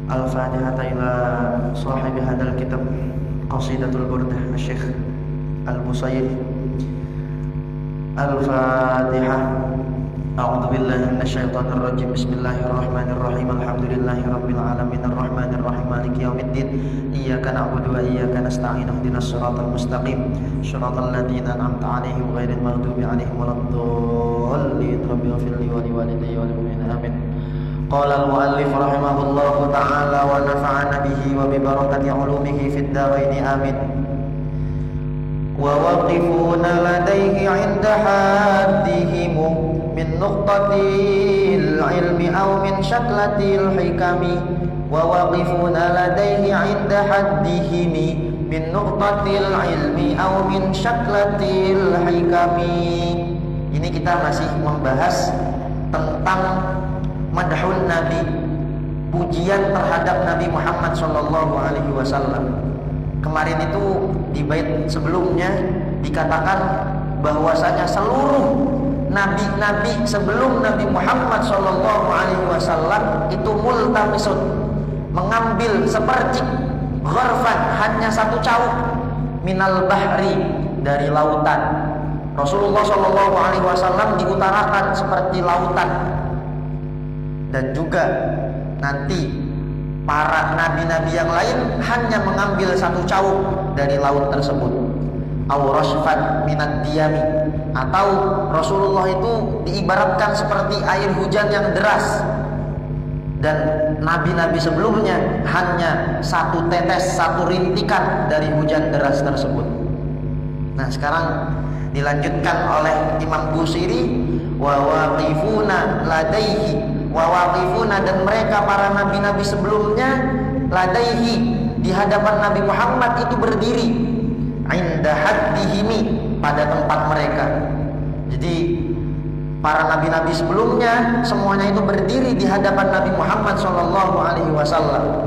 Al-Fatihah ila sahibi hadzal kitab Qasidatul Burdah Syekh Al-Busayri. Al-Fatihah. A'udzu billahi minasyaitonir rajim. Bismillahirrahmanirrahim. Alhamdulillahi rabbil alamin arrahmanir rahim maliki yaumiddin. Iyyaka na'budu wa iyyaka nasta'in. Ihdinas siratal mustaqim. Shiratal ladzina an'amta 'alaihim ghairil maghdubi 'alaihim waladdallin. Rabbighfirli wa liwalidayya wal mu'minin. Amin. Qala al-muallif rahimahullahu ta'ala wa nafa'ana bihi wa bi barakati 'ulumihi fid dharain. Amin. Wa waqifuna ladayhi 'inda haddihim min nuqtatil ilmi aw min syaklatil hikami. Wa waqifuna ladayhi 'inda haddihim min nuqtatil ilmi aw min syaklatil hikami. Ini kita masih membahas tentang madhul Nabi, pujian terhadap Nabi Muhammad sallallahu alaihi wasallam. Kemarin itu di bait sebelumnya dikatakan bahwasanya seluruh nabi-nabi sebelum Nabi Muhammad sallallahu alaihi wasallam itu multamisun, mengambil sepercik, gharfan, hanya satu caup, minal bahri, dari lautan. Rasulullah sallallahu alaihi wasallam diutarakan seperti lautan. Dan juga nanti para nabi-nabi yang lain hanya mengambil satu caup dari laut tersebut. Aw rashfat minad diyami, atau Rasulullah itu diibaratkan seperti air hujan yang deras. Dan nabi-nabi sebelumnya hanya satu tetes, satu rintikan dari hujan deras tersebut. Nah, sekarang dilanjutkan oleh Imam Busiri, wa waqifuna ladaihi, wa waqifuna, dan mereka para nabi-nabi sebelumnya, ladaihi, di hadapan Nabi Muhammad itu berdiri, inda haddihimi, pada tempat mereka. Jadi para nabi-nabi sebelumnya semuanya itu berdiri di hadapan Nabi Muhammad sallallahu alaihi wasallam.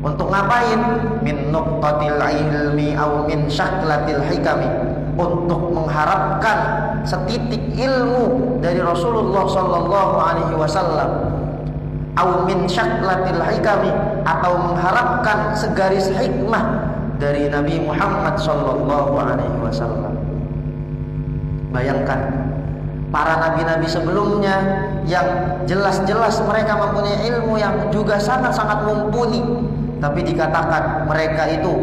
Untuk ngapain? Min nuqtatil ilmi aw min syaklatil hikami, untuk mengharapkan setitik ilmu dari Rasulullah sallallahu alaihi wasallam, aw min syaklatil hikami, atau mengharapkan segaris hikmah dari Nabi Muhammad sallallahu alaihi wasallam. Bayangkan para nabi-nabi sebelumnya yang jelas-jelas mereka mempunyai ilmu yang juga sangat-sangat mumpuni, tapi dikatakan mereka itu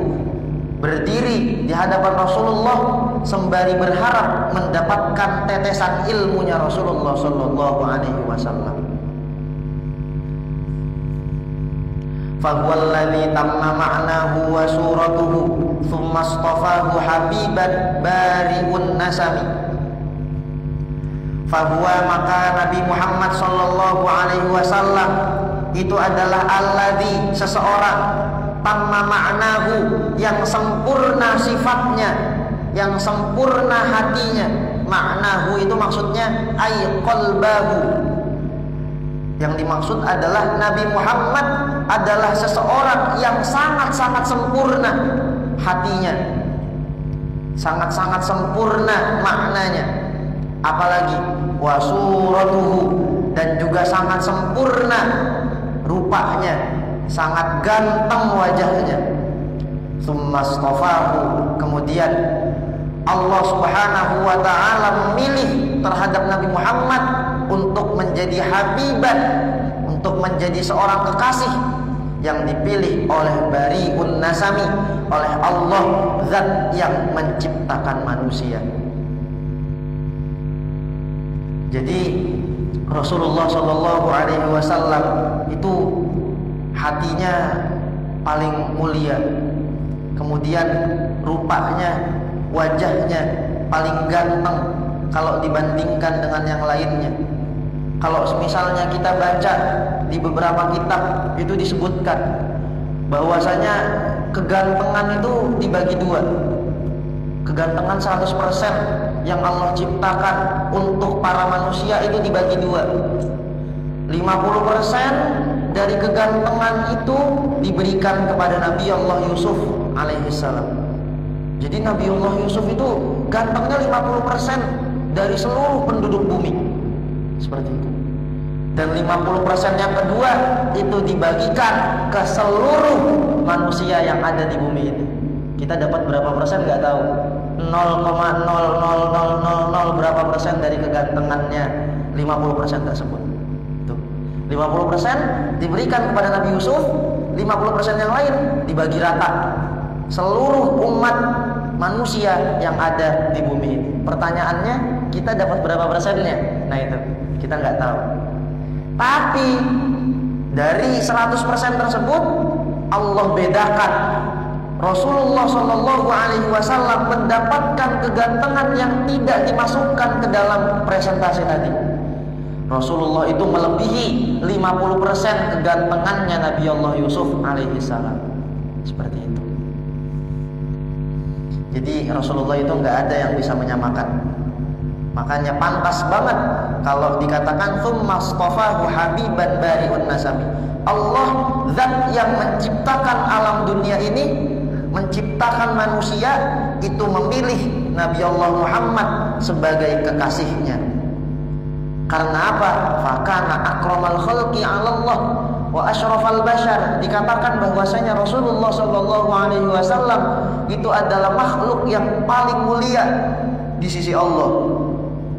berdiri di hadapan Rasulullah sembari berharap mendapatkan tetesan ilmunya Rasulullah sallallahu alaihi wasallam. Fahuwal ladzi tamma ma'nahu wa suratuhu thumma astafahu habiban bari'un nasami. Fahuwa, maka Nabi Muhammad sallallahu alaihi wasallam itu adalah alladzi, seseorang, tamma ma'nahu, yang sempurna sifatnya, yang sempurna hatinya. Ma'nahu itu maksudnya ay qalbahu. Yang dimaksud adalah Nabi Muhammad adalah seseorang yang sangat-sangat sempurna hatinya, sangat-sangat sempurna maknanya. Apalagi wasuratuhu, dan juga sangat sempurna rupanya, sangat ganteng wajahnya. Tsummastafahu, kemudian Allah Subhanahu wa ta'ala memilih terhadap Nabi Muhammad untuk menjadi habiban, untuk menjadi seorang kekasih yang dipilih oleh Bari'un Nasami, oleh Allah, zat yang menciptakan manusia. Jadi Rasulullah sallallahu alaihi wasallam itu hatinya paling mulia, kemudian rupanya, wajahnya paling ganteng kalau dibandingkan dengan yang lainnya. Kalau misalnya kita baca di beberapa kitab itu disebutkan bahwasanya kegantengan itu dibagi dua. Kegantengan 100% yang Allah ciptakan untuk para manusia itu dibagi dua. 50% dari kegantengan itu diberikan kepada Nabi Allah Yusuf alaihissalam. Jadi Nabi Allah Yusuf itu gantengnya 50% dari seluruh penduduk bumi. Seperti itu. Dan 50% yang kedua itu dibagikan ke seluruh manusia yang ada di bumi ini. Kita dapat berapa persen nggak tahu. 0,00000 berapa persen dari kegantengannya 50% tersebut. Tuh. 50% diberikan kepada Nabi Yusuf, 50% yang lain dibagi rata seluruh umat manusia yang ada di bumi ini. Pertanyaannya, kita dapat berapa persennya? Nah itu, kita nggak tahu. Tapi dari 100% tersebut Allah bedakan. Rasulullah Shallallahu Alaihi Wasallam mendapatkan kegantengan yang tidak dimasukkan ke dalam presentasi tadi. Rasulullah itu melebihi 50% kegantengannya Nabi Allah Yusuf alaihi salam. Seperti itu. Jadi Rasulullah itu nggak ada yang bisa menyamakan. Makanya pantas banget kalau dikatakan tsumma astafahu habiban bari'un nasami. Allah zat yang menciptakan alam dunia ini, menciptakan manusia, itu memilih Nabi Allah Muhammad sebagai kekasihnya. Karena apa? Fakana akramal khalqi 'ala Allah wa asyrafal bashar. Dikatakan bahwasanya Rasulullah Shallallahu Alaihi Wasallam itu adalah makhluk yang paling mulia di sisi Allah.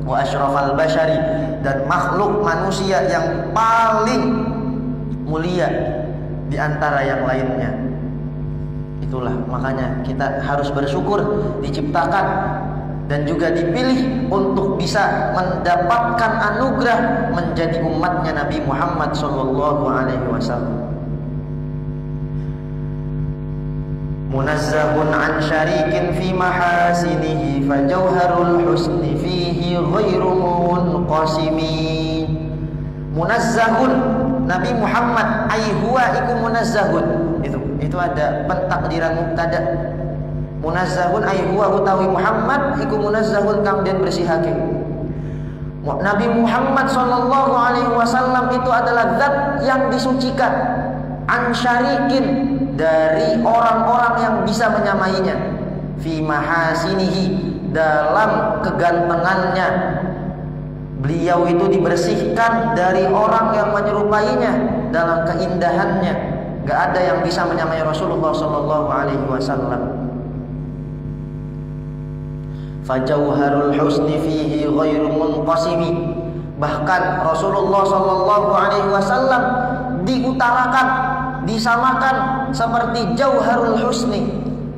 Wa asyrafal bashari, dan makhluk manusia yang paling mulia di antara yang lainnya. Itulah makanya kita harus bersyukur diciptakan dan juga dipilih untuk bisa mendapatkan anugerah menjadi umatnya Nabi Muhammad Sallallahu Alaihi Wasallam. Munazzahun an syarikin fi mahasinihi fajauharul husni fihi ghairu munqasimi. Munazzahun, Nabi Muhammad ai huwa iku munazzahun. Itu ada pentakdiran mubtada. Munazzahun ai huwa utawi Muhammad iku munazzahun kang den bersihake. Nabi Muhammad Sallallahu Alaihi Wasallam itu adalah zat yang disucikan, an syarikin, dari orang-orang yang bisa menyamainya, fi mahasinihi, dalam kegantengannya. Beliau itu dibersihkan dari orang yang menyerupainya dalam keindahannya. Gak ada yang bisa menyamai Rasulullah Sallallahu Alaihi Wasallam. Fajauharul husni fihi ghairu munqasimi. Bahkan Rasulullah Sallallahu Alaihi Wasallam diutarakan, disamakan seperti jauharul husni,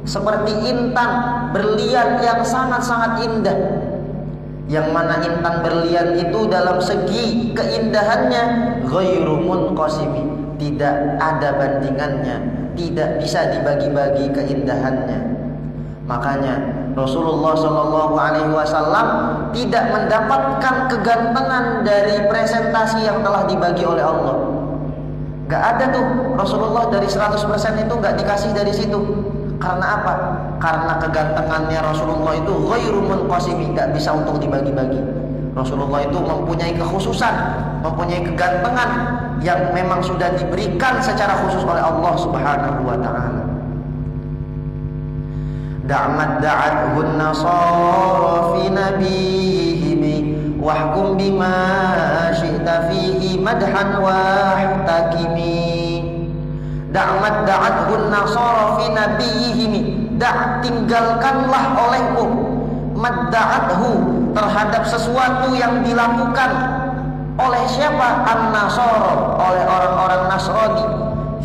seperti intan berlian yang sangat-sangat indah. Yang mana intan berlian itu dalam segi keindahannya ghairu munqasimi, tidak ada bandingannya, tidak bisa dibagi-bagi keindahannya. Makanya Rasulullah Shallallahu Alaihi Wasallam tidak mendapatkan kegantengan dari presentasi yang telah dibagi oleh Allah. Gak ada tuh Rasulullah dari 100% itu gak dikasih dari situ. Karena apa? Karena kegantengannya Rasulullah itu ghairu munqasimi, gak bisa untuk dibagi-bagi. Rasulullah itu mempunyai kekhususan, mempunyai kegantengan yang memang sudah diberikan secara khusus oleh Allah Subhanahu wa taala. Da'mat da'athun nasara fi nabiyihim wahkum bima syi'ta fihi madhan wahtakimi. Da'mat da'athun nasara fi nabiyihim, tinggalkanlah olehmu madda'athu, terhadap sesuatu yang dilakukan oleh siapa? An-Nasara, oleh orang-orang Nasrani,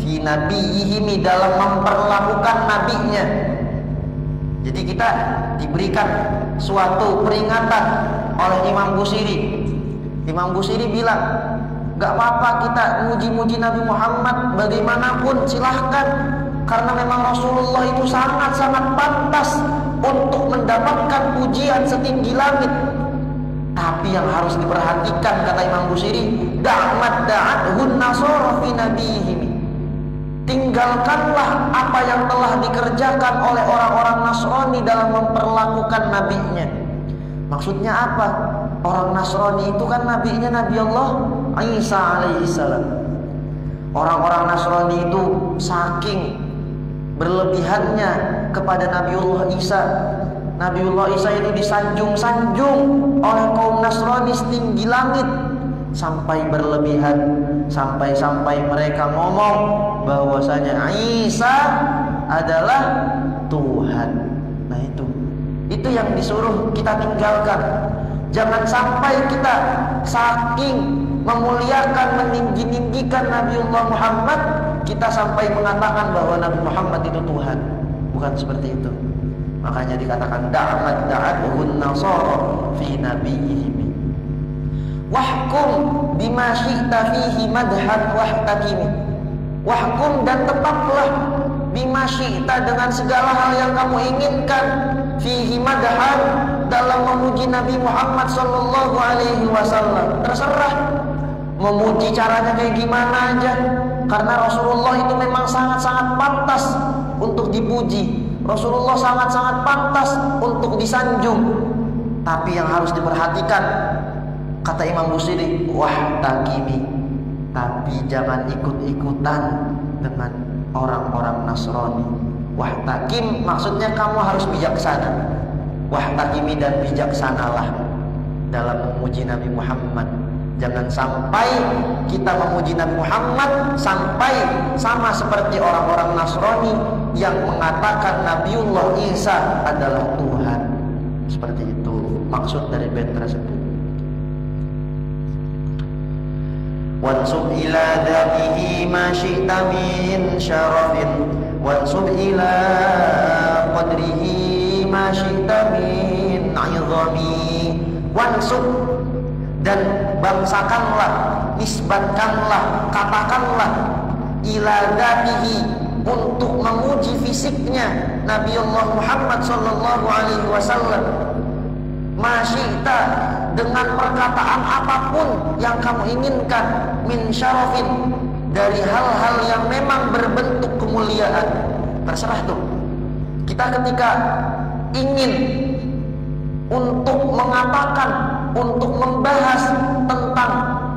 fi nabiyihim, dalam memperlakukan nabinya. Jadi kita diberikan suatu peringatan oleh Imam Busiri. Imam Busiri bilang, gak apa-apa kita muji-muji Nabi Muhammad bagaimanapun, silahkan. Karena memang Rasulullah itu sangat-sangat pantas untuk mendapatkan pujian setinggi langit. Tapi yang harus diperhatikan, kata Imam Busiri, da'mat da'athun nasara fi nabiyihim, tinggalkanlah apa yang telah dikerjakan oleh orang-orang Nasrani dalam memperlakukan nabinya. Maksudnya apa? Orang Nasrani itu kan nabinya Nabi Allah Isa alaihi salam. Orang-orang Nasrani itu saking berlebihannya kepada Nabiullah Isa. Nabiullah Isa itu disanjung-sanjung oleh kaum Nasrani setinggi langit. sampai berlebihan, sampai mereka ngomong bahwasanya Isa adalah Tuhan. Nah itu yang disuruh kita tinggalkan. Jangan sampai kita saking memuliakan, meninggi-ninggikan Nabiullah Muhammad, kita sampai mengatakan bahwa Nabi Muhammad itu Tuhan. Bukan seperti itu. Makanya dikatakan da'atuhun nasara fi nabiyihim. Wahkum bima syi'ta fihi madhan wahtakimi. Wahkum, dan tetaplah, bima syi'ta, dengan segala hal yang kamu inginkan, fihi madhan, dalam memuji Nabi Muhammad sallallahu alaihi wasallam. Terserah memuji caranya kayak gimana aja, karena Rasulullah itu memang sangat-sangat pantas untuk dipuji. Rasulullah sangat-sangat pantas untuk disanjung. Tapi yang harus diperhatikan, kata Imam Busiri, wahtakimi, tapi jangan ikut-ikutan dengan orang-orang Nasrani. Wahtakim maksudnya kamu harus bijaksana. Wahtakimi, dan bijaksanalah dalam memuji Nabi Muhammad. Jangan sampai kita memuji Nabi Muhammad sampai sama seperti orang-orang Nasrani yang mengatakan Nabiullah Isa adalah Tuhan. Seperti itu maksud dari bait tersebut. Wansub ila dzatihi ma syi'ta min syarafin, wansub ila qadrihi ma syi'ta min 'idhami. Wansub, dan bangsakanlah, nisbatkanlah, katakanlah, ila dzatihi, untuk memuji fisiknya Nabiullah Muhammad sallallahu alaihi wasallam, ma syi'ta, dengan perkataan apapun yang kamu inginkan, min syarafin, dari hal-hal yang memang berbentuk kemuliaan. Terserah tuh. Kita ketika ingin untuk mengatakan, untuk membahas tentang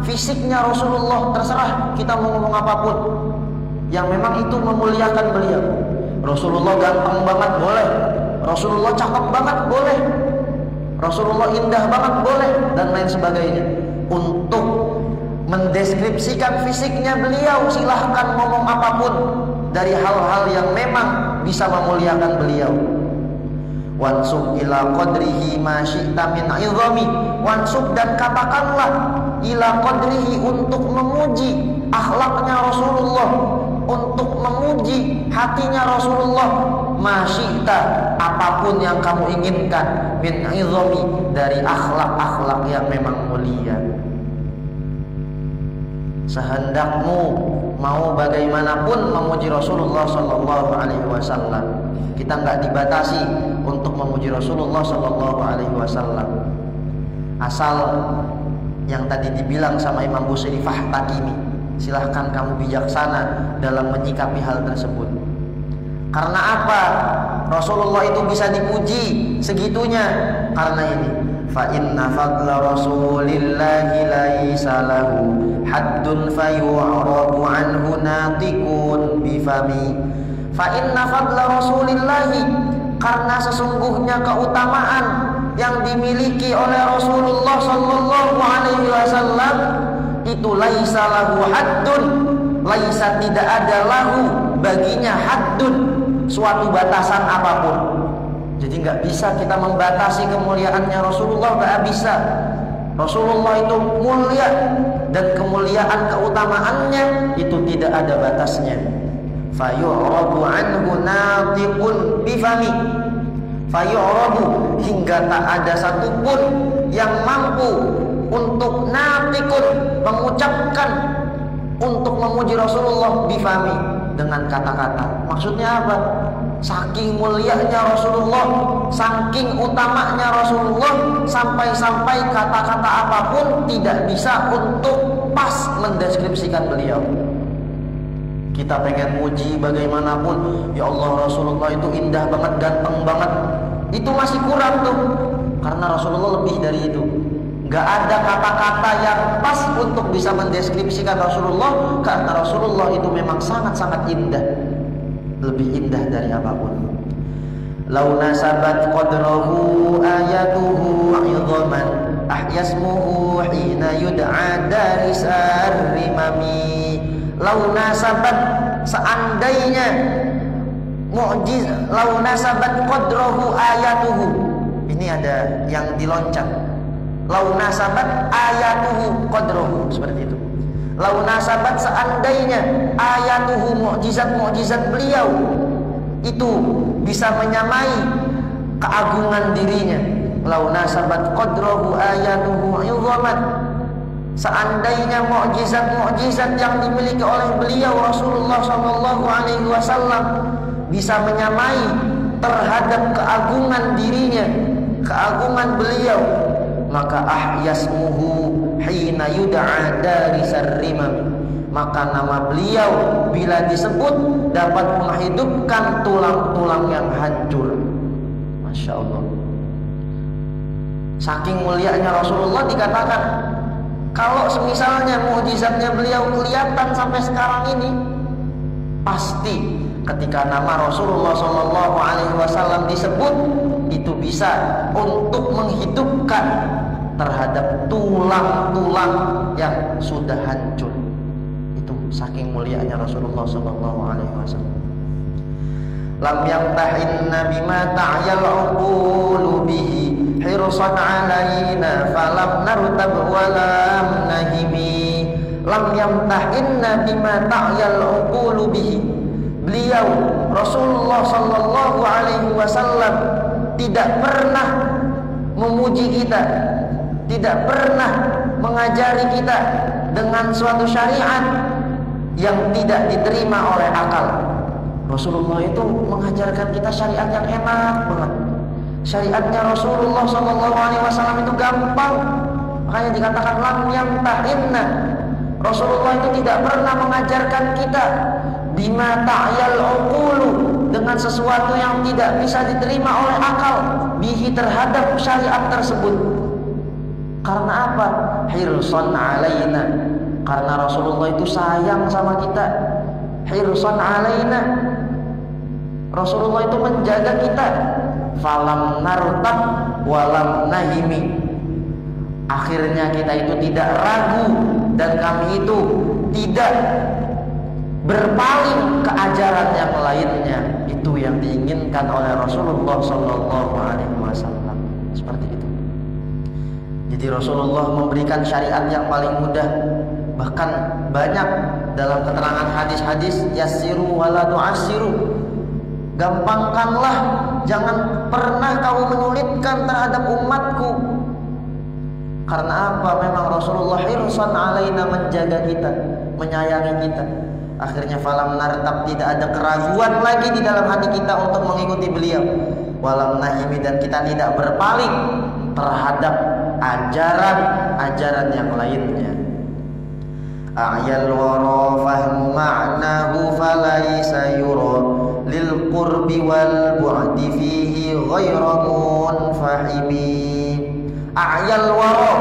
fisiknya Rasulullah, terserah kita mau ngomong apapun yang memang itu memuliakan beliau. Rasulullah ganteng banget boleh, Rasulullah cakep banget boleh, Rasulullah indah banget boleh, dan lain sebagainya. Untuk mendeskripsikan fisiknya beliau, silahkan ngomong apapun dari hal-hal yang memang bisa memuliakan beliau. Wansub ila qadrihi ma syi'ta min 'idhami. Wansub, dan katakanlah, ila qadrihi, untuk memuji akhlaknya Rasulullah, untuk memuji hatinya Rasulullah, ma syi'ta, apapun yang kamu inginkan, min 'idhami, dari akhlak-akhlak yang memang mulia. Sehendakmu mau bagaimanapun memuji Rasulullah sallallahu alaihi wasallam. Kita nggak dibatasi untuk memuji Rasulullah sallallahu alaihi wasallam. Asal yang tadi dibilang sama Imam Busiri, fahtakimi, silahkan kamu bijaksana dalam menyikapi hal tersebut. Karena apa Rasulullah itu bisa dipuji segitunya? Karena ini, fa inna fadla rasulillahi laisa lahu haddun fayu'rabu anhu natiqun bifami. Fa inna fadla rasulillahi, karena sesungguhnya keutamaan yang dimiliki oleh Rasulullah sallallahu alaihi wasallam itu laisa lahu haddun, laisa, tidak ada lahu, baginya, haddun, suatu batasan apapun. Jadi nggak bisa kita membatasi kemuliaannya Rasulullah, nggak bisa. Rasulullah itu mulia, dan kemuliaan keutamaannya itu tidak ada batasnya. Fayu'rabu anhu natiqun bifami. Fayu'rabu, hingga tak ada satupun yang mampu untuk natiqun, mengucapkan, untuk memuji Rasulullah, bifami, dengan kata-kata. Maksudnya apa? Saking mulianya Rasulullah, saking utamanya Rasulullah, sampai-sampai kata-kata apapun tidak bisa untuk pas mendeskripsikan beliau. Kita pengen muji bagaimanapun, ya Allah Rasulullah itu indah banget, ganteng banget, itu masih kurang tuh, karena Rasulullah lebih dari itu. Gak ada kata-kata yang pas untuk bisa mendeskripsikan Rasulullah, karena Rasulullah itu memang sangat-sangat indah, lebih indah dari apapun. Lau nasabat qadrahu ayatuhu 'idhaman ahyasmuhu hina yud'a darisar rimami. Lau nasabat, seandainya mu'jiz, lau nasabat qadrahu ayatuhu. Ini ada yang diloncat. Lau nasabat ayatuhu qadrahu, seperti itu. Lau nasabat, seandainya ayatuhu, mukjizat-mukjizat beliau itu bisa menyamai keagungan dirinya. Lau nasabat qadrahu ayatuhu izamat, seandainya mukjizat-mukjizat yang dimiliki oleh beliau Rasulullah SAW bisa menyamai terhadap keagungan dirinya, keagungan beliau, maka ahyasmuhu hina yud'a darisar rimam, maka nama beliau bila disebut dapat menghidupkan tulang-tulang yang hancur. Masya Allah. Saking mulianya Rasulullah dikatakan, kalau semisalnya mukjizatnya beliau kelihatan sampai sekarang ini, pasti ketika nama Rasulullah SAW disebut, itu bisa untuk menghidupkan terhadap tulang-tulang yang sudah hancur. Itu saking mulianya Rasulullah SAW. Lam yamtahinna bima ta'yal uqulu bihi hirsan alaina falam nartab walam nahimi. Lam yamtahinna bima ta'yal uqulu bihi. Beliau Rasulullah SAW tidak pernah memuji kita, tidak pernah mengajari kita dengan suatu syariat yang tidak diterima oleh akal. Rasulullah itu mengajarkan kita syariat yang enak banget. Syariatnya Rasulullah SAW itu gampang. Makanya dikatakan lam yamtahinna. Rasulullah itu tidak pernah mengajarkan kita bima ta'yal uqulu, dengan sesuatu yang tidak bisa diterima oleh akal, bihi terhadap syariat tersebut. Karena apa? Hirsan alaina, karena Rasulullah itu sayang sama kita. Hirsan alaina, Rasulullah itu menjaga kita. Falam nartab walam nahimi, akhirnya kita itu tidak ragu dan kami itu tidak berpaling ke ajaran yang lainnya. Itu yang diinginkan oleh Rasulullah SAW. Seperti itu. Jadi Rasulullah memberikan syariat yang paling mudah. Bahkan banyak dalam keterangan hadis-hadis, yassiru wala tu'assiru, gampangkanlah, jangan pernah kamu menyulitkan terhadap umatku. Karena apa? Memang Rasulullah hirsan alaina, menjaga kita, menyayangi kita. Akhirnya falam nartab, tidak ada keraguan lagi di dalam hati kita untuk mengikuti beliau. Walam nahimi, dan kita tidak berpaling terhadap ajaran-ajaran yang lainnya. A'yal wara fahmu ma'nahu falaysa yura lil qurbi wal bu'di fihi ghayra munfahimi. A'yal wara,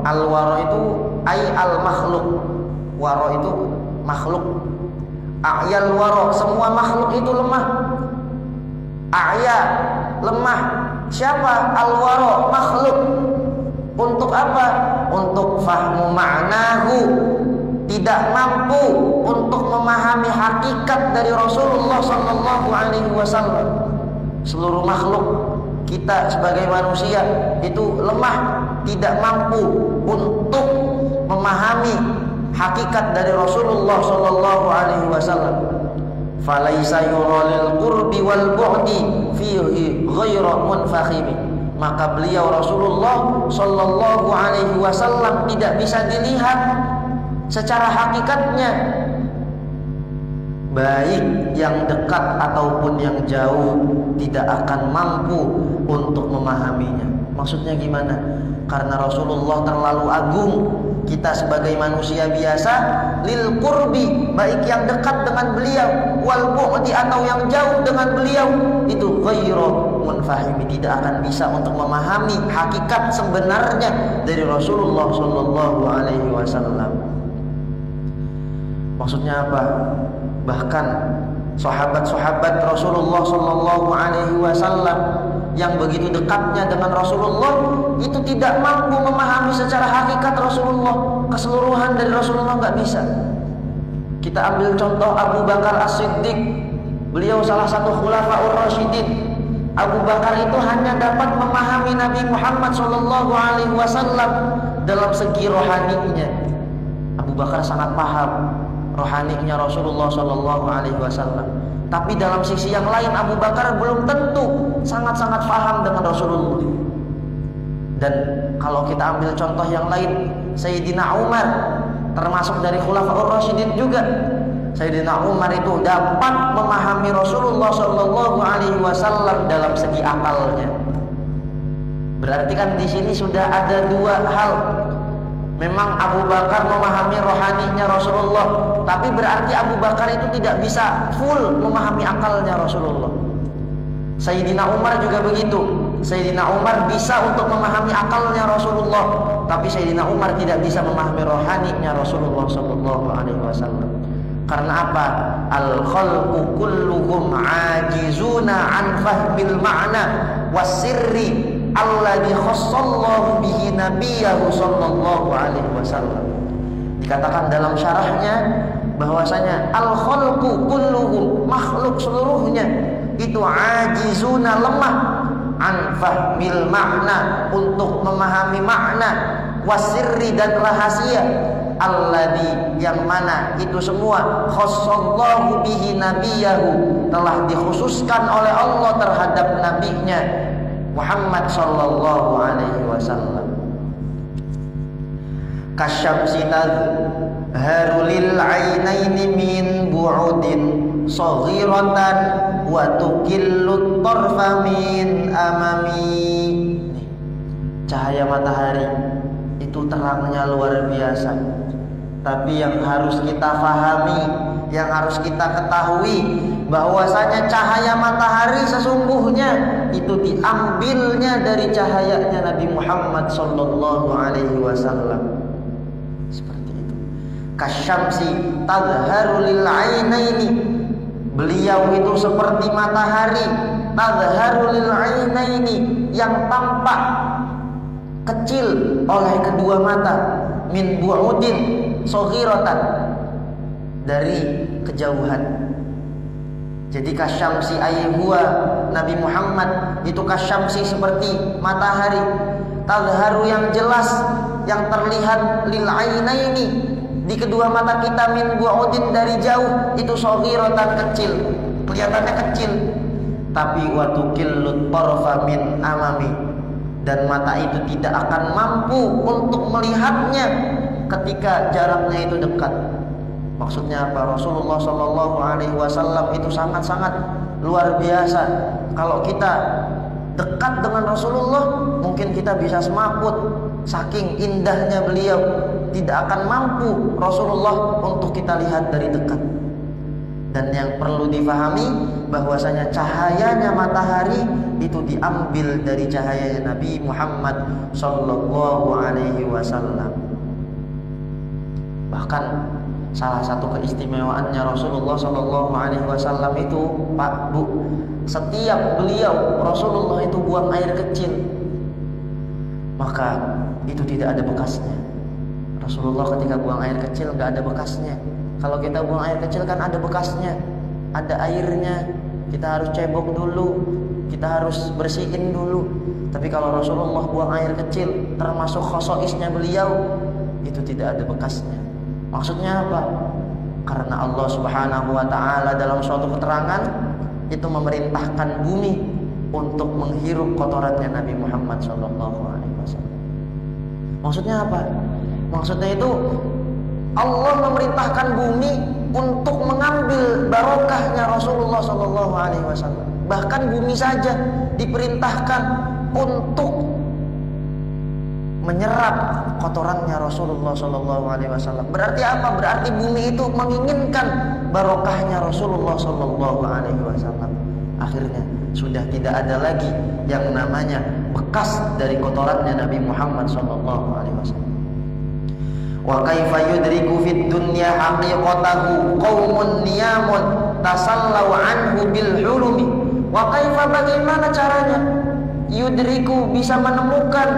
al wara itu ay al makhluk, wara itu makhluk. A'yal wara, semua makhluk itu lemah. A'ya, lemah. Siapa? Al wara, makhluk. Untuk apa? Untuk fahmu ma'nahu, tidak mampu untuk memahami hakikat dari Rasulullah SAW. Seluruh makhluk, kita sebagai manusia itu lemah, tidak mampu untuk memahami hakikat dari Rasulullah SAW. Falaisa yuralil qurbi wal bu'di fihi ghairu munfakhimi, maka beliau Rasulullah SAW tidak bisa dilihat secara hakikatnya, baik yang dekat ataupun yang jauh tidak akan mampu untuk memahaminya. Maksudnya gimana? Karena Rasulullah terlalu agung, kita sebagai manusia biasa lil qurbi, baik yang dekat dengan beliau, wal bu'di atau yang jauh dengan beliau, itu ghairu munfahimi, tidak akan bisa untuk memahami hakikat sebenarnya dari Rasulullah SAW. Maksudnya apa? Bahkan sahabat-sahabat Rasulullah SAW yang begitu dekatnya dengan Rasulullah itu tidak mampu memahami secara hakikat Rasulullah, keseluruhan dari Rasulullah nggak bisa. Kita ambil contoh Abu Bakar As-Siddiq, beliau salah satu khulafaur rasyidin. Abu Bakar itu hanya dapat memahami Nabi Muhammad SAW dalam segi rohaninya. Abu Bakar sangat paham rohaninya Rasulullah SAW. Tapi dalam sisi yang lain Abu Bakar belum tentu sangat-sangat paham dengan Rasulullah. Dan kalau kita ambil contoh yang lain, Sayyidina Umar termasuk dari khulafaur rasyidin juga. Sayyidina Umar itu dapat memahami Rasulullah SAW dalam segi akalnya. Berarti kan di sini sudah ada dua hal. Memang Abu Bakar memahami rohaninya Rasulullah, tapi berarti Abu Bakar itu tidak bisa full memahami akalnya Rasulullah. Sayyidina Umar juga begitu. Sayyidina Umar bisa untuk memahami akalnya Rasulullah, tapi Sayyidina Umar tidak bisa memahami rohaninya Rasulullah SAW. Karena apa? Al-khalqu kulluhum ajizuna an fahmil ma'na was-sirri alladhi khassallahu bihi nabiyahu sallallahu alaihi wasallam. Dikatakan dalam syarahnya bahwasanya al-khalqu kulluhum, makhluk seluruhnya itu ajizuna, lemah, an fahmil ma'na, untuk memahami makna, was-sirri, dan rahasia, alladhi, yang mana itu semua khassallahu bihi nabiyahu, telah dikhususkan oleh Allah terhadap nabinya Muhammad sallallahu alaihi wasallam. Kasyamsi tadhharu lil ainaini min bu'udin saghiratan wa tuqillu tarfa min amami. Cahaya matahari itu terangnya luar biasa. Tapi yang harus kita pahami, yang harus kita ketahui, bahwasanya cahaya matahari sesungguhnya itu diambilnya dari cahayanya Nabi Muhammad sallallahu alaihi wasallam. Seperti itu. Kasyamsi tadhharu lil ainaini, beliau itu seperti matahari, tadhharu lil ainaini, yang tampak kecil oleh kedua mata, min bu'udin saghiratan, dari kejauhan. Jadi kasyamsi ayhuwa, Nabi Muhammad itu kasyamsi seperti matahari, tadhharu yang jelas, yang terlihat, lil ainaini, di kedua mata kita, min bu'udin, dari jauh, itu saghiratan, kecil, kelihatannya kecil. Tapi wa tuqillu tarfa min amami, dan mata itu tidak akan mampu untuk melihatnya ketika jaraknya itu dekat. Maksudnya apa? Rasulullah Shallallahu Alaihi Wasallam itu sangat-sangat luar biasa. Kalau kita dekat dengan Rasulullah, mungkin kita bisa semaput, saking indahnya beliau. Tidak akan mampu Rasulullah untuk kita lihat dari dekat. Dan yang perlu difahami, bahwasanya cahayanya matahari itu diambil dari cahayanya Nabi Muhammad Shallallahu Alaihi Wasallam. Bahkan salah satu keistimewaannya Rasulullah Shallallahu Alaihi Wasallam itu, Pak Bu, setiap beliau Rasulullah itu buang air kecil, maka itu tidak ada bekasnya. Rasulullah ketika buang air kecil nggak ada bekasnya. Kalau kita buang air kecil kan ada bekasnya, ada airnya. Kita harus cebok dulu, kita harus bersihin dulu. Tapi kalau Rasulullah buang air kecil, termasuk khosoisnya beliau, itu tidak ada bekasnya. Maksudnya apa? Karena Allah Subhanahu wa ta'ala dalam suatu keterangan itu memerintahkan bumi untuk menghirup kotorannya Nabi Muhammad SAW. Maksudnya apa? Maksudnya itu Allah memerintahkan bumi untuk mengambil barokahnya Rasulullah SAW. Bahkan bumi saja diperintahkan untuk menyerap kotorannya Rasulullah SAW. Berarti apa? Berarti bumi itu menginginkan barokahnya Rasulullah SAW. Akhirnya sudah tidak ada lagi yang namanya bekas dari kotorannya Nabi Muhammad SAW. Wa kaifa yudriku fid dunya haqiqatahu qaumun niyamun tasallau anhu bil hulumi. Wa kaifa, bagaimana caranya yudriku, bisa menemukan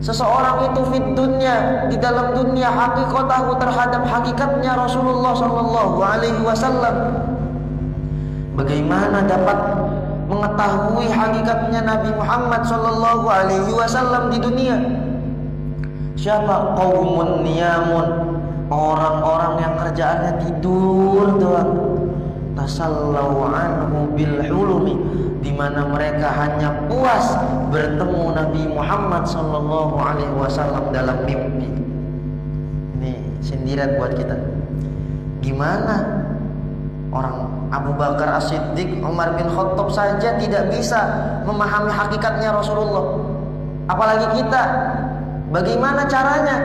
seseorang itu fid dunya, di dalam dunia, haqiqatahu, terhadap hakikatnya Rasulullah sallallahu alaihi wasallam. Bagaimana dapat mengetahui hakikatnya Nabi Muhammad sallallahu alaihi wasallam di dunia? Siapa? Qaumun niyamun, orang-orang yang kerjaannya tidur doang. Tasallau anhu bil hulumi, di mana mereka hanya puas bertemu Nabi Muhammad sallallahu alaihi wasallam dalam mimpi. Ini sindiran buat kita. Gimana orang Abu Bakar As-Siddiq, Umar bin Khattab saja tidak bisa memahami hakikatnya Rasulullah, apalagi kita. Bagaimana caranya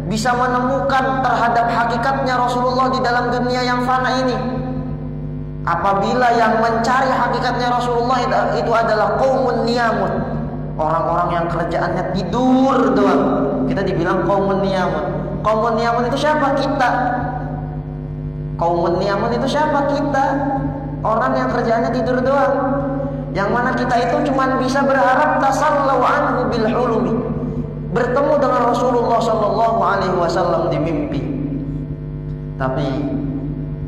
bisa menemukan terhadap hakikatnya Rasulullah di dalam dunia yang fana ini? Apabila yang mencari hakikatnya Rasulullah itu adalah qaumun niyamun, orang-orang yang kerjaannya tidur doang, kita dibilang qaumun niyamun. Qaumun niyamun itu siapa? Kita. Qaumun niyamun itu siapa? Kita. Orang yang kerjaannya tidur doang, yang mana kita itu cuma bisa berharap tasallau anhu bil hulumi, bertemu dengan Rasulullah sallallahu alaihi wasallam di mimpi. Tapi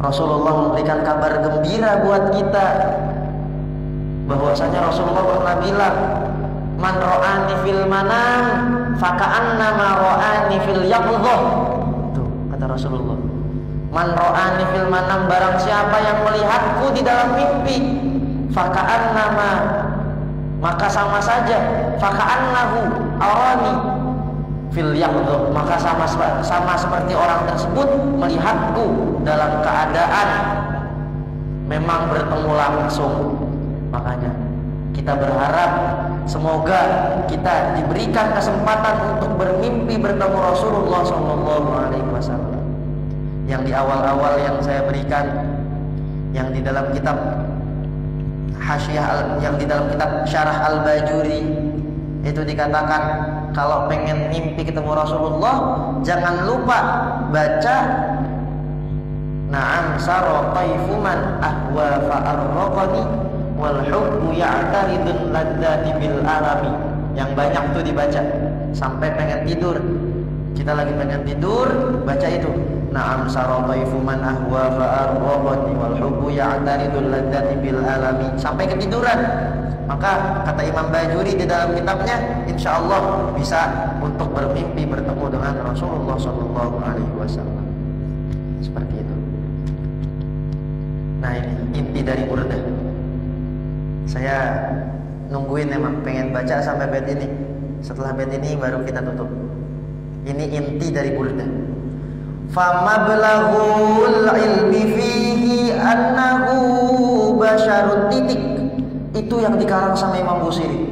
Rasulullah memberikan kabar gembira buat kita, bahwasanya Rasulullah pernah bilang, man ra'ani fil manam faka'annama ra'ani fil yaqdhah. Tuh kata Rasulullah, man ra'ani fil manam, barang siapa yang melihatku di dalam mimpi, faka'annama, maka sama saja, faka'annahu arani fil yaqdhah, maka sama seperti orang tersebut melihatku dalam keadaan memang bertemu langsung. Makanya kita berharap semoga kita diberikan kesempatan untuk bermimpi bertemu Rasulullah sallallahu alaihi wasallam. Yang di awal-awal yang saya berikan, yang di dalam kitab Hasyiah, yang di dalam kitab Syarah Al-Bajuri, itu dikatakan kalau pengen mimpi ketemu Rasulullah, jangan lupa baca na'am saro taifu man ahwa fa'arraqani wal hubbu ya'taridun laddati bil alami. Yang banyak tuh dibaca sampai pengen tidur. Kita lagi pengen tidur, baca itu na'am saro taifu man ahwa fa'arraqani wal hubbu ya'taridun laddati bil alami, sampai ketiduran. Maka kata Imam Bajuri di dalam kitabnya, insya Allah bisa untuk bermimpi bertemu dengan Rasulullah sallallahu alaihi wasallam. Seperti itu. Nah, ini inti dari burdah. Saya nungguin emang pengen baca sampai bait ini. Setelah bait ini baru kita tutup. Ini inti dari burdah. Famablaghul ilmi fihi annahu basyarun titik. Itu yang dikarang sama Imam Busiri.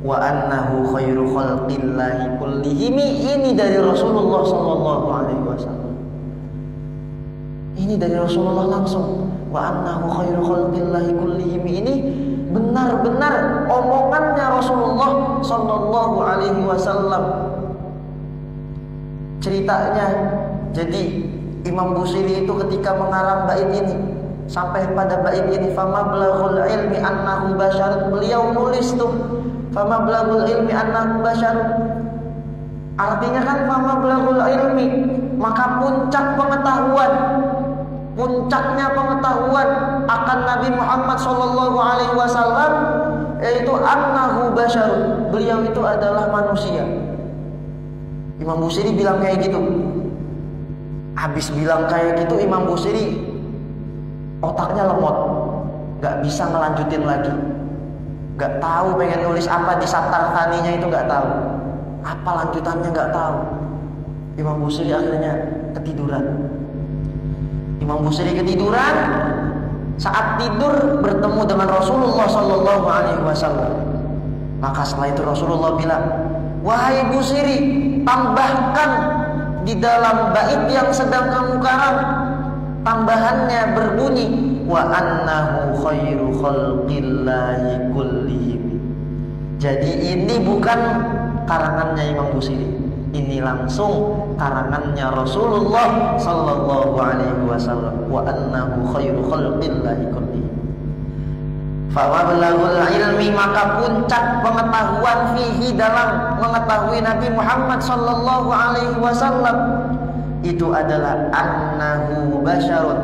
Wa annahu khairu khalqillahi kullihim, ini dari Rasulullah sallallahu alaihi wasallam. Ini dari Rasulullah langsung. Wa annahu khairu khalqillahi kullihim, ini benar-benar omongannya Rasulullah sallallahu alaihi wasallam. Ceritanya, jadi Imam Busiri itu ketika mengarang bait ini, sampai pada bait ini, famablaghul ilmi annahu basyarun, beliau nulis tuh famablaghul ilmi annahu basyarun. Artinya kan famablaghul ilmi, maka puncak pengetahuan, puncaknya pengetahuan akan Nabi Muhammad sallallahu alaihi wasallam, yaitu annahu basyarun, beliau itu adalah manusia. Imam Busiri bilang kayak gitu. Habis bilang kayak gitu, Imam Busiri otaknya lemot, gak bisa ngelanjutin lagi, gak tahu pengen nulis apa di Satar Thaninya itu, gak tahu apa lanjutannya, gak tahu. Imam Busiri akhirnya ketiduran. Imam Busiri ketiduran, saat tidur bertemu dengan Rasulullah sallallahu alaihi wasallam. Maka setelah itu Rasulullah bilang, wahai Busiri, tambahkan di dalam bait yang sedang kamu karang. Tambahannya berbunyi, wa annahu khairu khalqillahi kullihim. Jadi ini bukan karangannya Imam Busiri, ini langsung karangannya Rasulullah sallallahu alaihi wasallam. Wa annahu khairu khalqillahi kullihim. Famablagul ilmi, maka puncak pengetahuan fihi, dalam mengetahui Nabi Muhammad sallallahu alaihi wasallam itu adalah annahu basyarun,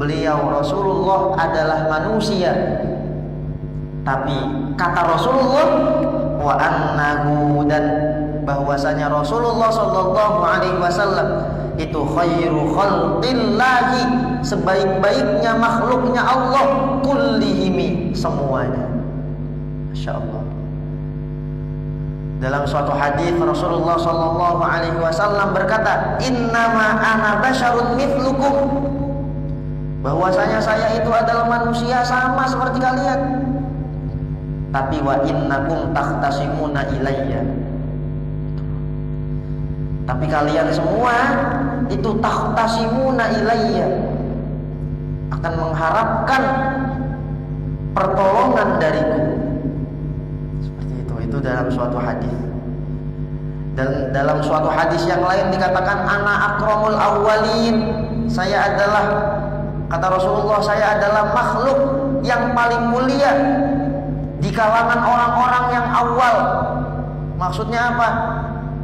beliau Rasulullah adalah manusia. Tapi kata Rasulullah wa annahu, dan bahwasanya Rasulullah sallallahu alaihi wasallam itu khairu khalqillahi, sebaik-baiknya makhluknya Allah, kullihimi, semuanya. Masya Allah. Dalam suatu hadis Rasulullah sallallahu alaihi wasallam berkata, innama ana basyarun mithlukum, bahwasanya saya itu adalah manusia sama seperti kalian. Tapi wa innakum takhtasimuna ilayya, tapi kalian semua itu takhtasimuna ilayya, akan mengharapkan pertolongan dariku. Seperti itu dalam suatu hadis. Dan dalam suatu hadis yang lain dikatakan ana akramul awwalin, saya adalah, kata Rasulullah, saya adalah makhluk yang paling mulia di kalangan orang-orang yang awal. Maksudnya apa?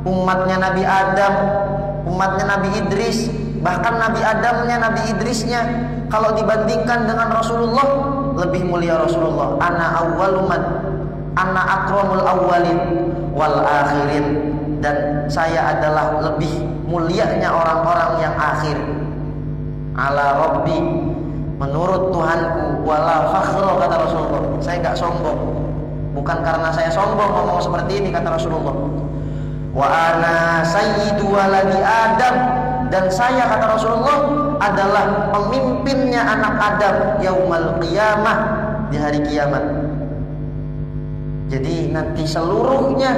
Umatnya Nabi Adam, umatnya Nabi Idris, bahkan Nabi Adamnya, Nabi Idrisnya, kalau dibandingkan dengan Rasulullah, lebih mulia Rasulullah. Ana awwaluman, ana akramul awwalin wal akhirin, dan saya adalah lebih mulianya orang-orang yang akhir. Ala Rabbi, menurut Tuhanku, wala fakhro, kata Rasulullah, saya gak sombong. Bukan karena saya sombong ngomong seperti ini, kata Rasulullah. Wa ana sayyidu waladi Adam, dan saya, kata Rasulullah, adalah pemimpinnya anak Adam yaumal qiyamah, di hari kiamat. Jadi nanti seluruhnya,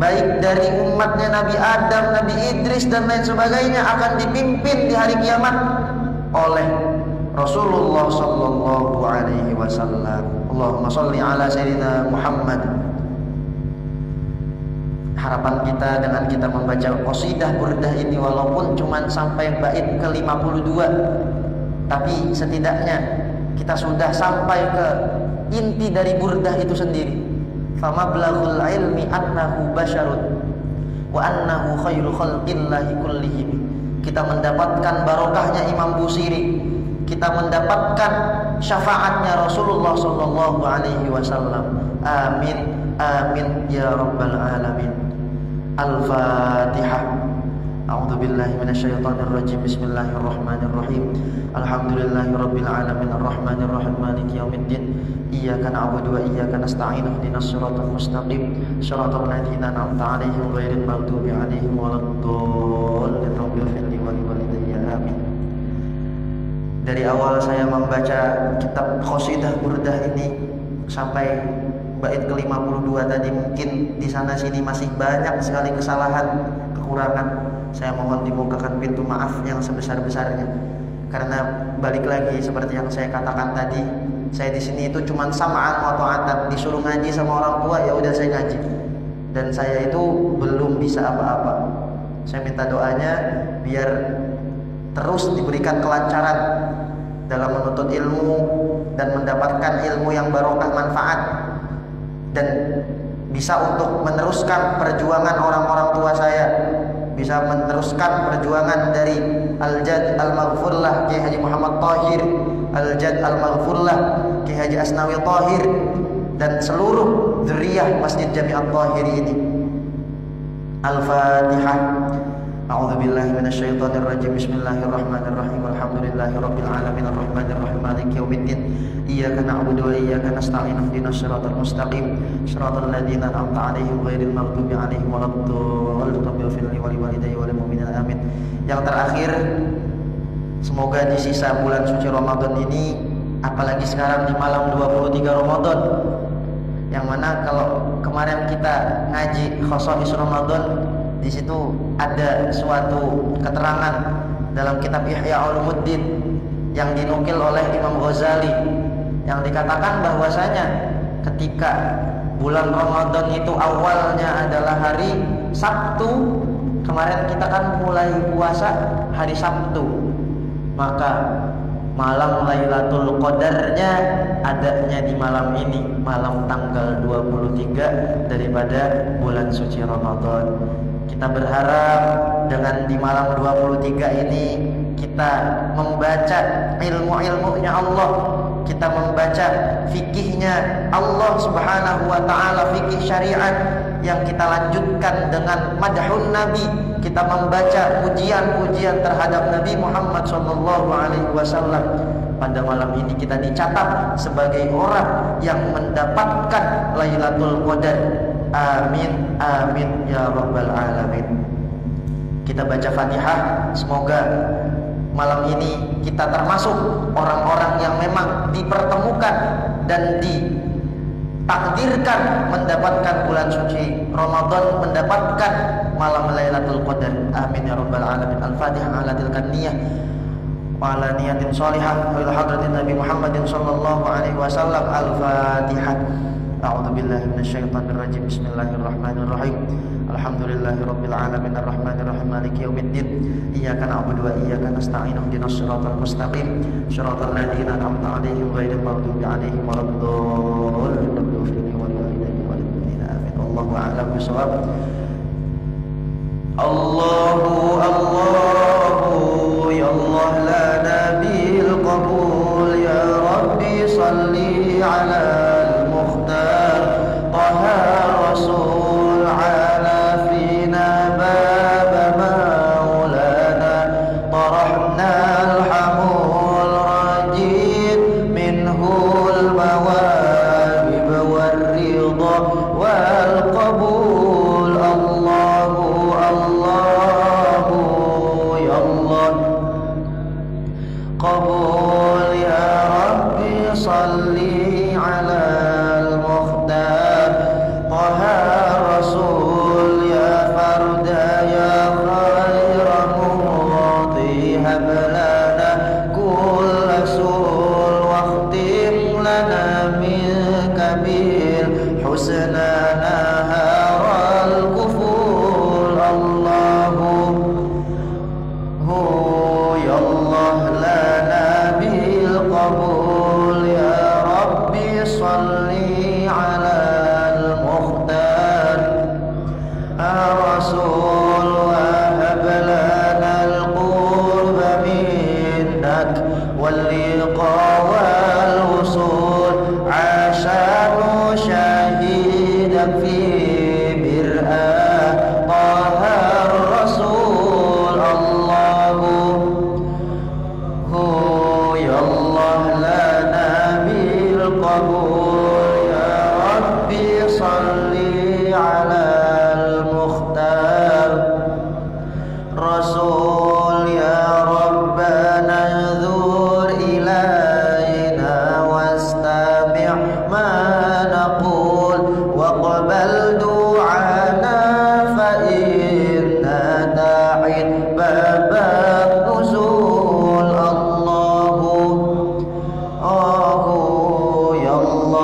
baik dari umatnya Nabi Adam, Nabi Idris dan lain sebagainya, akan dipimpin di hari kiamat oleh Rasulullah sallallahu alaihi wasallam. Allahumma shalli ala sayyidina Muhammad. Harapan kita dengan kita membaca qasidah burdah ini, walaupun cuma sampai bait ke-52, tapi setidaknya kita sudah sampai ke inti dari burdah itu sendiri. Famablaghul ilmi annahu basyarun wa annahu khairu khalqillahi kullihim. Kita mendapatkan barokahnya Imam Busiri, kita mendapatkan syafaatnya Rasulullah sallallahu alaihi wasallam. Amin amin ya rabbal alamin. Al-Fatihah. A'udzu billahi minasyaitonir rajim. Bismillahirrahmanirrahim. Alhamdulillahirabbil alamin arrahmanir rahim maliki yaumiddin. Iyyaka na'budu wa iyyaka nasta'in ihdinas siratal mustaqim siratal ladzina an'amta 'alaihim ghairil maghdubi 'alaihim waladdallin. Rabbil firli wa liwalidayya amin. Dari awal saya membaca kitab qasidah burdah ini sampai bait ke-52 tadi, mungkin di sana sini masih banyak sekali kesalahan, kekurangan. Saya mohon dibukakan pintu maaf yang sebesar-besarnya. Karena balik lagi seperti yang saya katakan tadi, saya di sini itu cuma sam'an wa ta'atan, disuruh ngaji sama orang tua, ya udah saya ngaji. Dan saya itu belum bisa apa-apa. Saya minta doanya biar terus diberikan kelancaran dalam menuntut ilmu dan mendapatkan ilmu yang barokah manfaat, dan bisa untuk meneruskan perjuangan orang-orang tua saya, bisa meneruskan perjuangan dari Al-Jad Al-Maghfurlah Kiai Haji Muhammad Thahir, Al-Jad Al-Maghfurlah Kiai Haji Asnawi Thahir, dan seluruh dzurriyyah Masjid Jami'at Thahir ini. Al-Fatihah. A'udzu billahi minasyaitonir rajim. Bismillahirrahmanirrahim. Alhamdulillahirabbil alamin arrahmanir rahim maliki yaumiddin. Iyyaka na'budu wa iyyaka nasta'in ihdinas siratal mustaqim siratal ladzina an'amta 'alaihim ghairil maghdubi 'alaihim waladdallin. Rabbil firli wa liwalidayya wa lil mu'minina amin. Yang terakhir, semoga di sisa bulan suci Ramadan ini, apalagi sekarang di malam 23 Ramadan, yang mana kalau kemarin kita ngaji khosais Ramadan, di situ ada suatu keterangan dalam kitab Ihya Ulumuddin yang dinukil oleh Imam Ghazali, yang dikatakan bahwasanya ketika bulan Ramadan itu awalnya adalah hari Sabtu, kemarin kita kan mulai puasa hari Sabtu, maka Malam Lailatul Qadarnya adanya di malam ini, malam tanggal 23 daripada bulan suci Ramadan. Kita berharap dengan di malam 23 ini kita membaca ilmu-ilmunya Allah, kita membaca fikihnya Allah Subhanahu wa taala, fikih syariat yang kita lanjutkan dengan madhun Nabi. Kita membaca pujian-pujian terhadap Nabi Muhammad SAW. Pada malam ini kita dicatat sebagai orang yang mendapatkan Lailatul Qadar. Amin, amin ya rabbal alamin. Kita baca Fatihah, semoga malam ini kita termasuk orang-orang yang memang dipertemukan dan ditakdirkan mendapatkan bulan suci Ramadan, mendapatkan malam Lailatul Qadar. Amin ya rabbal alamin. Al-Fatihah ala tilkan niyah wa ala niyatin shalihah wa ila hadratin Nabi Muhammadin sallallahu alaihi wasallam. Al-Fatihah. A'udzu billahi minasyaitonir rajim. Bismillahirrahmanirrahim. Alhamdulillahi rabbil alamin arrahmanir rahim maliki yaumiddin. Iyyaka na'budu wa iyyaka nasta'in ihdinas siratal mustaqim siratal ladzina an'amta 'alaihim ghairil maghdubi 'alaihim waladdallin. Allahu a'lam bishawab. Allahu Allahu ya Allah la nabil qabul ya Rabbi salli ala al-mukhtar taha rasul ala fina bab maulana tarahna al-hamul rajid minhu al-mawahib wal-ridha wal-qabul. Allahu Allahu ya Allah qabul ya Rabbi salli ala al-mukhtar taha rasul ya farda ya khaira mu'ti hablana kull sul waqtim lana min kabil husnana haral kufur. Allahu ya Allah lana bil qabul ya Rabbi salli ala al-mukhtar rasul wa hab lana al-qurb minnak wal liqa wal wusul ashanu shahidak fi bir'ah taha rasul. Allahu ya Allah lana bil qabul ya Rabbi salli ala al-mukhtar rasul ya Rabbana dzur ilaina wastami' ma naqul waqbal du'ana fa inna da'in babak nuzul. Allahu ya Allah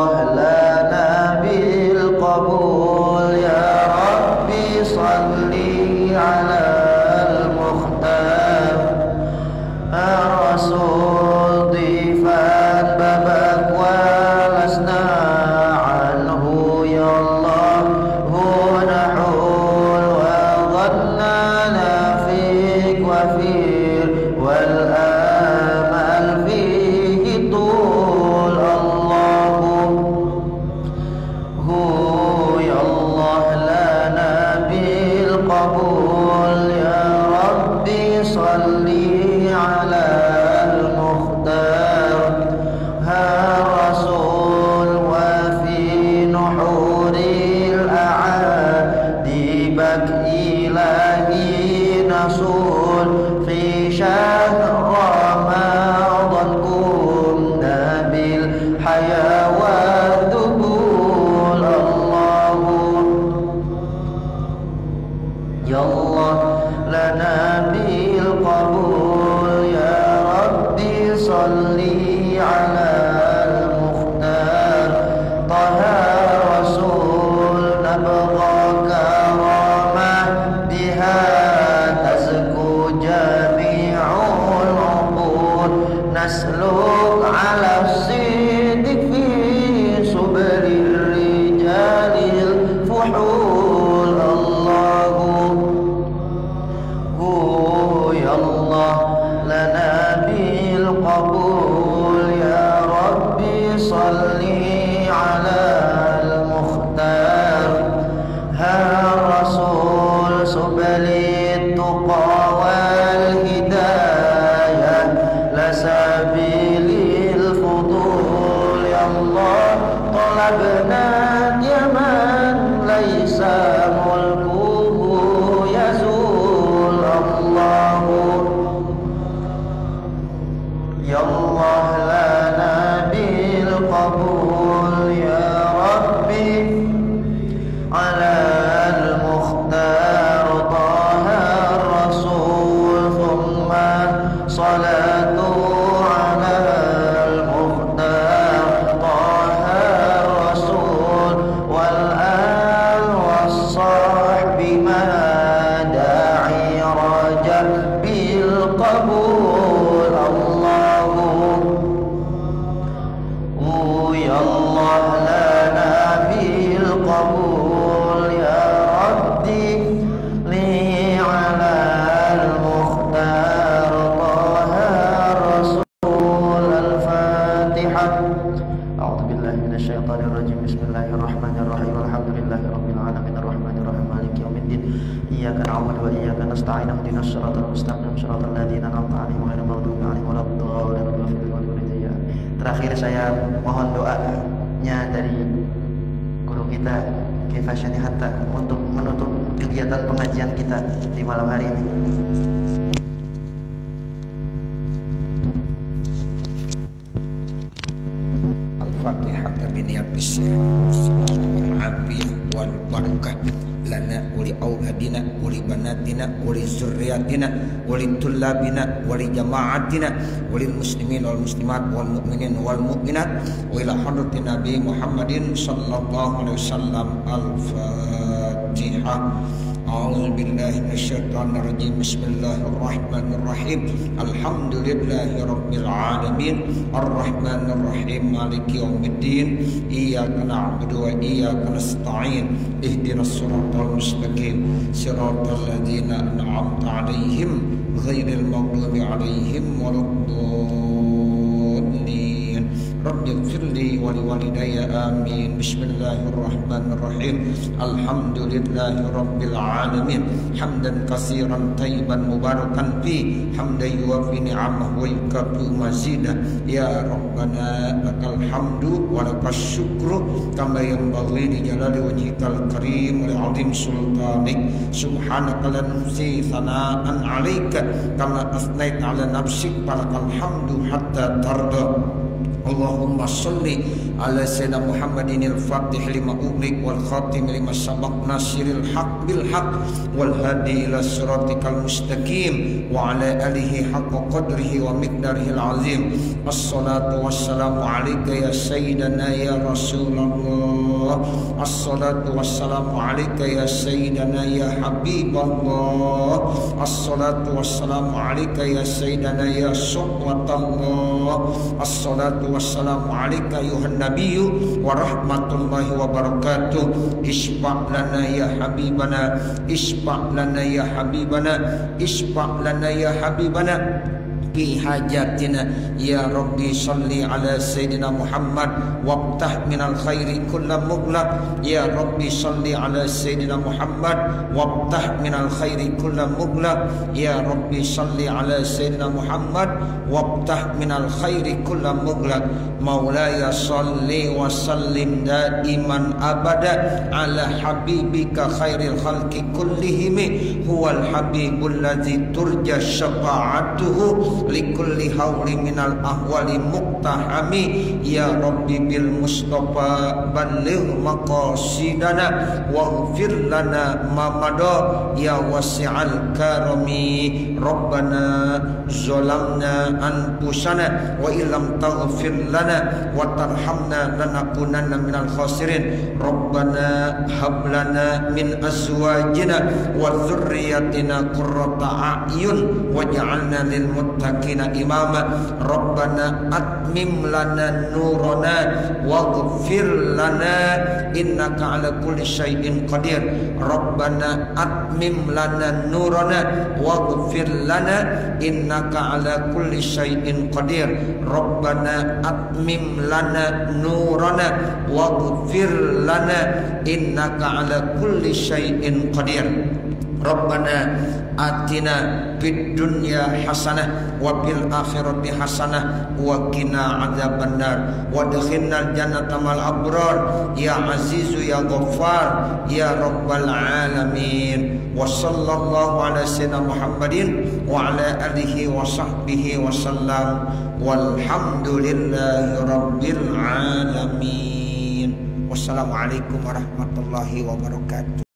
Al-Fatihah. A'udzu billahi minasyaitonir rajim. Bismillahirrahmanirrahim. Alhamdulillahi rabbil alamin arrahmanir rahim maliki yaumiddin. Iyyaka na'budu wa iyyaka nasta'in. Ihdinas siratal mustaqim siratal ladzina an'amta 'alaihim ghairil maghdubi 'alaihim waladdallin. Terakhir saya mohon doanya dari guru kita Kiai Fasyani Hatta untuk menutup kegiatan pengajian kita di malam hari ini. Al-Fatihah biniyabis wal-afiyah wal-barakah lana wali awladina wali banatina wali zurriyatina wali tullabina wali jama'atina wali muslimin wal muslimat wal mu'minin wal mu'minat wa ila hadratin Nabi Muhammadin sallallahu alaihi wasallam. Al-Fatihah. A'udzu billahi minasyaitonir rajim. Bismillahirrahmanirrahim. Alhamdulillahi rabbil alamin arrahmanir rahim maliki yaumiddin. Iyyaka na'budu wa iyyaka nasta'in. Ihdinas siratal mustaqim siratal ladzina an'amta 'alaihim ghairil maghdubi 'alaihim waladdallin. Rabbighfirli wa liwalidayya amin. Bismillahirrahmanirrahim. Alhamdulillahi rabbil alamin hamdan katsiran thayyiban mubarakan fi hamdan yuwafi ni'amahu wa yukafi mazida. Ya Rabbana lakal hamdu wa lakas syukru kama yanbaghi li jalali wajhikal karim wa li'azim sultanik. Subhanaka la nuhsi thana'an 'alaika kama asnaita 'ala nafsik falakal hamdu hatta tarda. Allahumma salli ala sayyidina Muhammadin al-fatih lima ughliq wal khatim lima sabaq nasiril haq bil haq wal hadi ila siratikal mustaqim wa ala alihi haqqa qadrihi wa miqdarihi al-azim. Assalatu wassalamu alayka ya sayyidana ya Rasulullah. Assalatu wassalamu alayka ya sayyidana ya Habiballah. Assalatu wassalamu alayka ya sayyidana ya Sahwatallah. Assalatu wassalamu alayka ayuhan nabiyyu wa rahmatullahi wa barakatuh. Isfa' lana ya habibana, isfa' lana ya habibana, isfa' lana ya habibana fi hajatina. Ya Rabbi salli ala sayyidina Muhammad wabtah minal khairi kulla mughlaq. Ya Rabbi salli ala sayyidina Muhammad wabtah minal khairi kulla mughlaq. Ya Rabbi salli ala sayyidina Muhammad wabtah minal khairi kulla mughlaq. Maulaya salli wa sallim daiman abada ala habibika khairil khalqi kullihim huwal habibul ladzi turja syafa'atuhu likulli hauli minal ahwali muqtahami. Ya Rabbi bil Mustafa balligh maqasidana waghfir lana ma mada ya wasi'al karami. Rabbana zalamna anfusana wa illam taghfir lana wa tarhamna lanakunanna minal khasirin. Rabbana hab lana min azwajina wa dzurriyyatina qurrata a'yun waj'alna lil muttaqina imama. Rabbana atmim lana nurana waghfir lana innaka ala kulli syai'in qadir. Rabbana atmim lana nurana waghfir lana innaka ala kulli syai'in qadir. Rabbana atmim lana nurana waghfir lana innaka ala kulli syai'in qadir. Rabbana atina fid dunya hasanah wa fil akhirati hasanah wa qina adzabannar wa adkhilnal jannata mal abrar ya azizu ya ghaffar ya rabbal alamin. Wa sallallahu ala sayyidina Muhammadin wa ala alihi wa sahbihi wa sallam walhamdulillahi rabbil alamin. Wassalamualaikum warahmatullahi wabarakatuh.